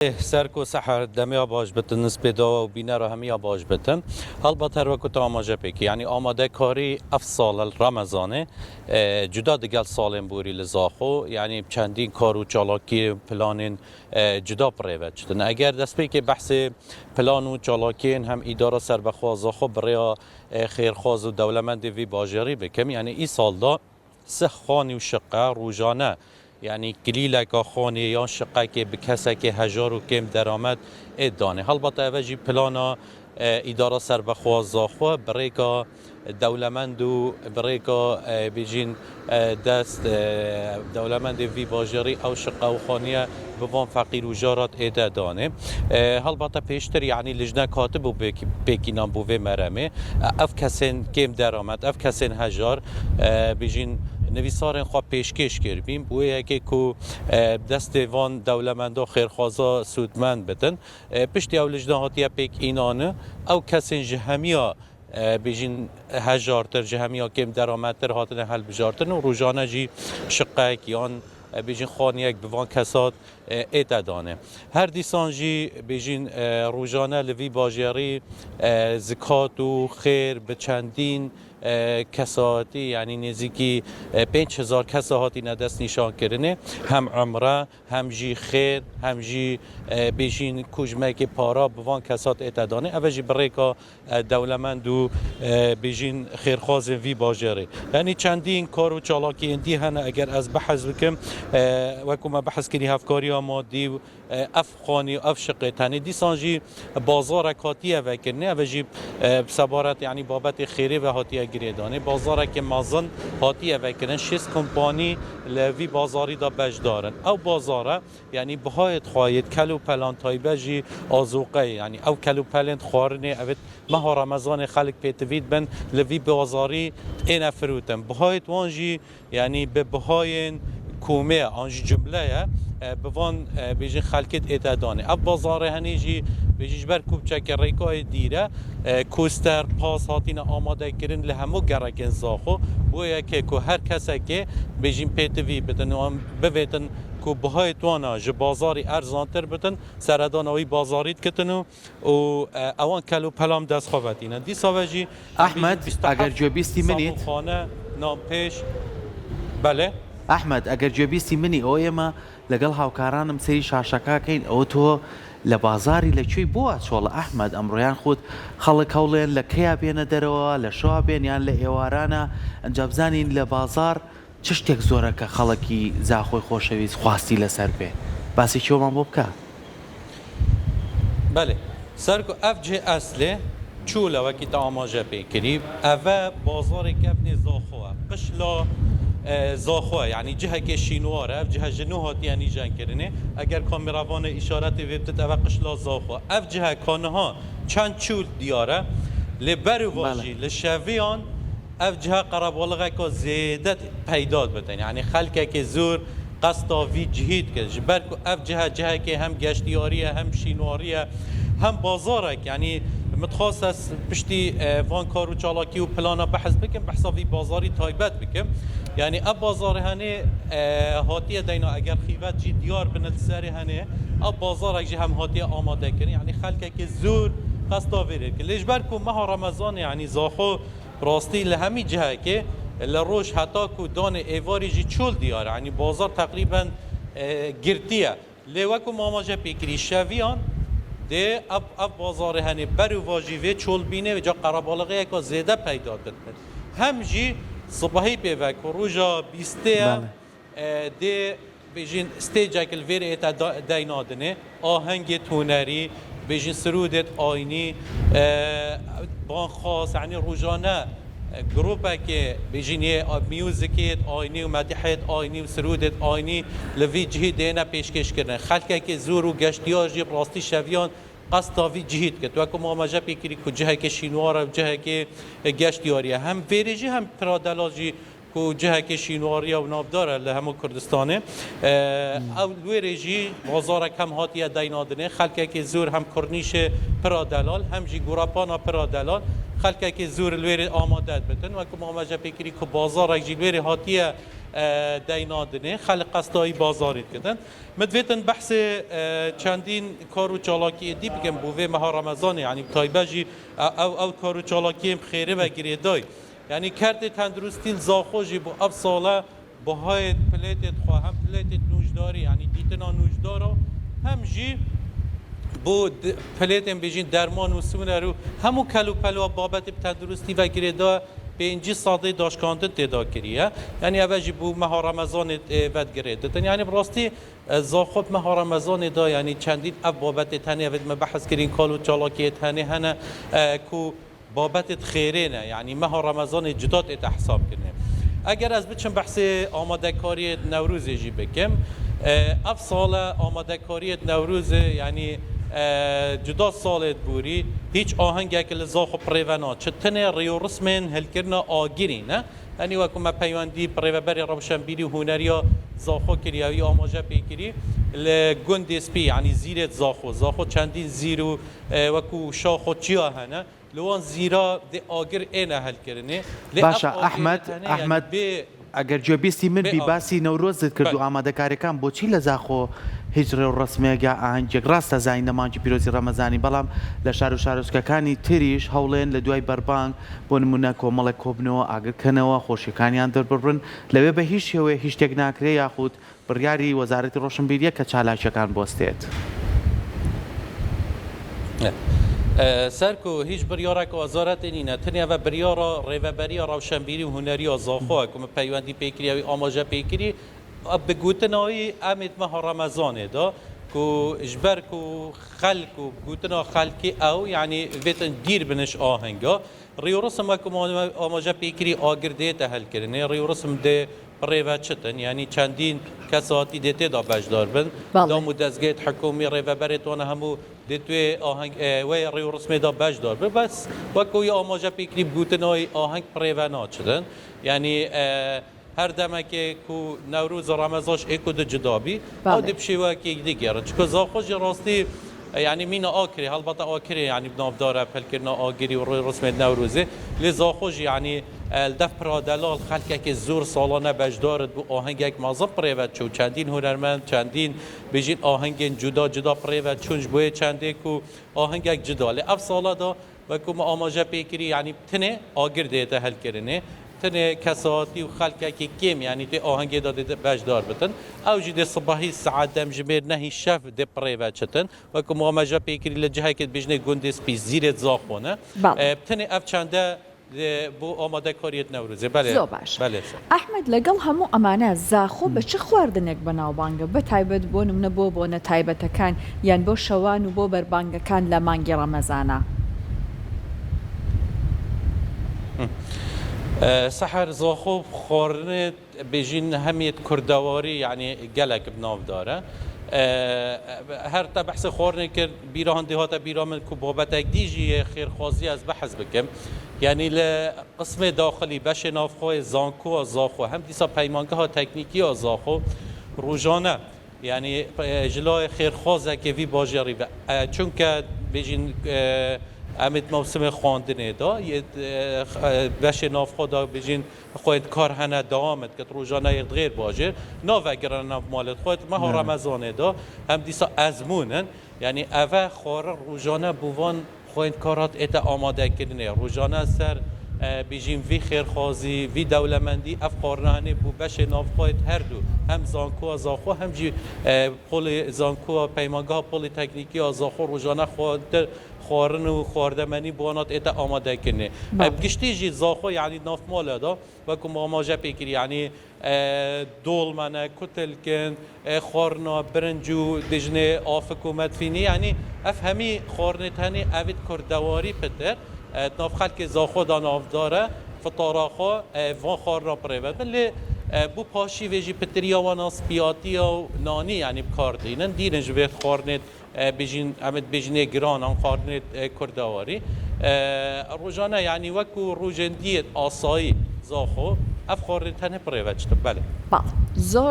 سرکو سحر دمیا باش بتن نسبت دوا و بینه را همیا باش بتن حال با تر وقت آماده پیکی یعنی آماده کاری اف سال رمضانه جدا دیگر سالم بوری لزاخو یعنی چندین کارو چالاکی پلانین جدا پریوت شدن اگر دست پیکی بحث پلان و چالاکین هم اداره سر بخوازاخو برای خیرخواز و دولمند وی باجری بکم یعنی ای سال دا سه خانی و شقه روزانه یعنی کلیله که خانه یا شقه که به کسی که هزار و کم درآمد ادانه حال با توجه پلانا اداره سر بخوازا خو برای که دولمند و برای که بیجین دست دولمند وی باجری او شقه و خانه بوان فقیر و جارات ادانه حال با پیشتر یعنی لجنه کاتب و بکینان بوه مرمه اف کسین کم درآمد اف کسین هزار بیجین نویسارن خواه پیشکش کردیم بویه که دست وان دولمندا خیرخوازا سودمند بدن پشتی او لجنهاتی پیک اینانه او کسین جهمیا بیجین هزارتر جهمیا کم درآمدتر هاتن حل بجارتن و روزانه جی شقه کیان بیجین خانیک بوان کسات اتدانه هر دیسان جی بیجین روزانه لوی باجری زکات و خیر به چندین کساتی یعنی نزدیکی 5000 کساتی ندست نشان کردنه هم عمره هم جی خیر هم جی بیشین کجمه که پارا بوان کسات اتدانه اوجی برای که دولمند و بیشین خیرخواز وی باجره یعنی چندین کار و چالاکی اندی هنه اگر از بحث بکم وکم بحث کردی هفکاری مادی و افغانی و افشقه تنی دیسان جی بازار کاتیه وکرنه اوجی سبارت یعنی بابت خیره و هاتیه گریدانه بازار که مازن هاتیه وکرن 6 کمپانی لوی بازاری دا بج دارن او بازاره یعنی بهایت خواهید کلو پلان تایبه جی آزوقه یعنی او کلو پلان خوارنه اوید ماه رمضان خلق پیتوید بن لوی بازاری این فروتن بهایت وانجی یعنی به بهاین کومه آنجی جمله بوان بیجی خلقت اتدانه اب بازار هنیجی بیجیش بر کوبچک ریکای دیره کوستر پاس هاتین آماده کردن لهمو گرکن زاخو بویا که هر کسی که بیجیم پیتوی بدن و بویتن که بهای توانا جه بازاری ارزانتر بدن سردانوی بازاریت کتن و اوان کلو پلام دست خوابتینن دی ساوجی احمد اگر جوابیستی منیت خانه نام پیش بله احمد اگر جوابیستی منی او اما لەگەڵ هاوکارانم سەری شاشەکەکەین ئەو تۆ لە بازاری لەکوێی بۆ چۆڵە ئەحمەد ئەمڕۆیان خۆت خەڵک هەوڵێن لە کەیا بێنە دەرەوە لە شوا بێن یان لە ئێوارانە ئەنجا بزانین لە بازار چ شتێک زۆرەکە خەڵکی زاخۆی خۆشەویست خواستی لەسەر بێ باسی کێوەمان بۆ بکە بەێ سەرکو ئەف جێ ئەسلێ چوولەوەکی تا ئاماژە پێکردی ئەڤە بازارێک کەبنێ زاخۆوە پشلا زاخوه یعنی جهه که شینواره اف جهه جنو هاتی یعنی جنگ کرنه اگر کامیروان اشارت ویبتت او قشلا زاخوه اف جهه کانه ها چند چول دیاره لبر واجی لشویان اف جهه قربالغه که زیدت پیداد بتن یعنی خلقه که زور قصدا وی جهید که جبر اف جهه که هم گشتیاریه هم شینواریه هم بازارک یعنی متخصص پشتی وان کارو چالاکی و پلانا بحث بکن بحثاوی بازاری تایبت بکن یعنی اب بازار هنه هاتیه دینا اگر خیوت جی دیار بنت سری هنه اب بازار جی هم هاتیه آماده کنی یعنی خلقه که زور قصدا ویره که لیش برکو ماه رمضان یعنی زاخو راستی لهمی جهه که لروش حتی که دان ایواری جی چول دیار یعنی بازار تقریبا گرتیه لیوکو ماماجه پیکری شویان ده اب بازار هنه برو واجیوه چول بینه و جا قربالغه که زیده پیدا بده هم جی صبحی پیوک و روژا بیسته ده بیجین استیجه که الویر ایتا دینادنه آهنگ تونری بیجین سرودت آینی بان خاص یعنی روژانه گروپه که بیجین یه میوزیکیت آینی و مدیحت آینی و سرودت آینی لوی جهی دینه پیشکش کردن خلقه که زور و گشتیار جی راستی شویان قصداوی جهید که تو اکو مامجه پیکری که جهه که شینواره و جهه که گشتیاریه هم ویریجی هم پرادلاجی که جهه که شینواریه و نابداره لهمو کردستانه او ویریجی بازارک هم هاتیه دینادنه خلقه که زور هم کرنیش پرادلال هم جی گوراپانا پرادلال خلقه که زور الویر آماده بتن و که مامجه پیکری که بازارک جی الویر هاتیه دینادنه خلق قصدای بازاری کردن مدویتن بحث چندین کارو چالاکی دی بگم بوه ماه رمضان یعنی تایبجی او کارو چالاکی خیره و گریدای یعنی کرده تندرستی زاخوجی بو اب ساله با های پلیتت خواه هم پلیتت نوجداری یعنی دیتنا نوجدارا هم جی بو پلیتم بیجین درمان و سمونه رو همو کلو پلو بابت تندرستی و گریدا به اینجی ساده داشکانده تدا کریه یعنی اوجی بو ماه رمضان ود گریده یعنی براستی زاخوب ماه رمضان دا یعنی چندین اب بابت تنه ود مبحث کرین کالو چالاکی تنه هنه کو بابت خیره نه یعنی ماه رمضان جدات اتحساب کنه اگر از بچم بحث آماده کاری نوروز جی بکم اف سال آماده کاری نوروز یعنی جدا سالت بوری هیچ آهنگ که لزاخو پریوانا چتنه ریو رسمن هلکرنا آگیری نه یعنی وکم پیوندی پریوبری روشنبیری هنریا زاخو کریاوی آماجه پیکری لگند اسپی یعنی زیرت زاخو چندین زیرو وکو شاخو چیا هنه لوان زیرا دی آگر اینه هل کرنه باشا احمد اگر جوابیستی من بی باسی نوروزت کردو آماده کارکان بۆ چی لە زاخۆ هیچ ڕێو ڕسمێگە ئاهەنگێک ڕاستە زای نەمانجی پیرۆزی ڕەمەزانی بەڵام لە شار و شارۆچکەکانی تریش هەوڵێن لە دوای بەربانگ بۆ نمونە کۆمەڵێک کۆبنەوە ئاگرکەنەوە خۆشیەکانیان دەربڕن لەوێ بە هیچ شێوەیە هیچ شتێک ناکرێ یاخود بڕیاری وەزارەتی ڕۆشنبیریە کە چالاکیەکان بۆستێت. سرکو هیچ بریاره که وزارت نینه تنیا و بریاره ریوبری روشنبیری و هنری و زاخوه که پیوندی پیکری و آماجه پیکری بگوتنایی امید ماه رمضانه دا که اجبر که خلق و بگوتنا خلقی او یعنی ویتن دیر بنش آهنگا ریو رسم که آماجه پیکری آگرده تحل کرنه ریو رسم ده ریوه چتن یعنی چندین کساتی دیته دا بجدار بن دا مدزگیت حکومی ریوبری توانه همو توی آهنگ و ریو رسمی دا بجدار بس وکوی آماجه پیکری بگوتنای آهنگ پریوانا چدن یعنی هر دمه که کو نوروز رمضانش اکو ده جدابی او دی بشیوه که دیگره چکو زاخوش راستی یعنی مین آکری البته آکری یعنی بناف داره پل کرنا آگری و روی رسم نوروزه لذا خوش یعنی الدف پرادلال خلقه که زور سالانه بجدارد بو آهنگ یک مازم پریوت چو چندین هنرمند چندین بجین آهنگ جدا پریوت چونج بوی چنده کو آهنگ یک جداله اف سالا دا و کم آماجه پیکری یعنی تنه آگر دیده هل کرنه تنه کساتی و خلقه که کم یعنی تی آهنگ داده بجدار بتن او جده صباحی ساعت دم جمیر نهی شف ده پریوت چتن و کم آماجه پیکری لجهه که بجنه گندس پی زیرت زاخونه تنه اف چنده بو آماده کاریت نوروزه بله بله احمد لەگەڵ هەموو ئەمانە زاخۆ بە چ خواردنێک بەناوبانگە بە تایبەت بۆ نمونە بۆ نەتایبەتەکان یان بۆ شەوان و بۆ بەربانگەکان لە مانگی ڕەمەزانە سحر زاخو خواردن بجین همیت کردواری یعنی گلک بناو داره هر تا بحث خورنه که بیران دهات بیرامن که بابت دیجی خیرخوازی از بحث بکم یعنی لقسم داخلی بش نافخواه زانکو و زاخو هم دیسا پیمانگه ها تکنیکی و زاخو روزانه یعنی جلای خیرخوازه که وی باجری چون که بجین امید موسم خواندنه دا بش نافخواه دا بجین خواهد کار هنه دوامد که روزانه غیر باجر ناو اگر ناو مالت خواهد ماه رمضانه دا هم دیسا ازمونن یعنی اوه خوار روزانه بوان خواهد کارات ایت آماده کردنه روزانه سر بیجیم وی خیرخوازی وی دولمندی اف قارنانه بو بش ناف خواهد هر دو هم زانکو و زاخو هم جی پول زانکو و پیمانگاه پول تکنیکی و زاخو روزانه خواهد خوارن و خواردمنی بوانات ایت آماده کنه گشتی جی زاخو یعنی ناف ماله دا و کم آماجه پیکری یعنی دولمنه کتل کن خورنا برنجو دجنه آفک و مدفینی یعنی اف همی خورنت هنی اوید کردواری پتر ناف خلق زاخو دا ناف داره فطاراخو وان خورنا پریوت ولی بو پاشی ویجی پتریا و ناسپیاتی و نانی یعنی بکار دینن دینج وید خورنت بجین امد بجنه گران آن خورنت کردواری روزانه یعنی وکو روزندیت آسایی زاخو اف خورنت هنی پریوت بله زور